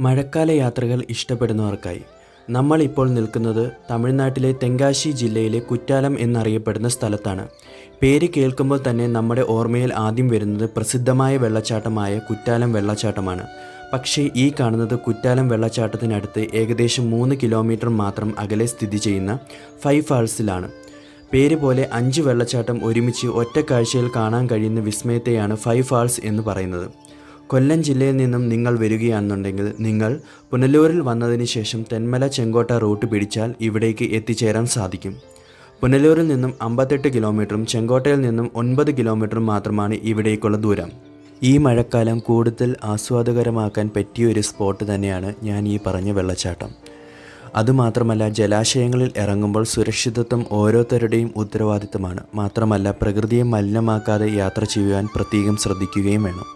മഴക്കാല യാത്രകൾ ഇഷ്ടപ്പെടുന്നവർക്കായി നമ്മളിപ്പോൾ നിൽക്കുന്നത് തമിഴ്നാട്ടിലെ തെങ്കാശി ജില്ലയിലെ കുറ്റാലം എന്നറിയപ്പെടുന്ന സ്ഥലത്താണ്. പേര് കേൾക്കുമ്പോൾ തന്നെ നമ്മുടെ ഓർമ്മയിൽ ആദ്യം വരുന്നത് പ്രസിദ്ധമായ വെള്ളച്ചാട്ടമായ കുറ്റാലം വെള്ളച്ചാട്ടമാണ്. പക്ഷേ ഈ കാണുന്നത് കുറ്റാലം വെള്ളച്ചാട്ടത്തിനടുത്ത് ഏകദേശം 3 കിലോമീറ്റർ മാത്രം അകലെ സ്ഥിതി ചെയ്യുന്ന ഫൈവ് ഫാൾസിലാണ്. പേര് പോലെ 5 വെള്ളച്ചാട്ടം ഒരുമിച്ച് ഒറ്റ കാഴ്ചയിൽ കാണാൻ കഴിയുന്ന വിസ്മയത്തെയാണ് ഫൈവ് ഫാൾസ് എന്ന് പറയുന്നത്. കൊല്ലം ജില്ലയിൽ നിന്നും നിങ്ങൾ വരികയാണെന്നുണ്ടെങ്കിൽ നിങ്ങൾ പുനലൂരിൽ വന്നതിന് ശേഷം തെന്മല ചെങ്കോട്ട റൂട്ട് പിടിച്ചാൽ ഇവിടേക്ക് എത്തിച്ചേരാൻ സാധിക്കും. പുനലൂരിൽ നിന്നും 58 കിലോമീറ്ററും ചെങ്കോട്ടയിൽ നിന്നും 9 കിലോമീറ്ററും മാത്രമാണ് ഇവിടേക്കുള്ള ദൂരം. ഈ മഴക്കാലം കൂടുതൽ ആസ്വാദകരമാക്കാൻ പറ്റിയൊരു സ്പോട്ട് തന്നെയാണ് ഞാൻ ഈ പറഞ്ഞ വെള്ളച്ചാട്ടം. അതുമാത്രമല്ല, ജലാശയങ്ങളിൽ ഇറങ്ങുമ്പോൾ സുരക്ഷിതത്വം ഓരോരുത്തരുടെയും ഉത്തരവാദിത്തമാണ്. മാത്രമല്ല, പ്രകൃതിയെ മലിനമാക്കാതെ യാത്ര ചെയ്യുവാൻ പ്രത്യേകം ശ്രദ്ധിക്കുകയും വേണം.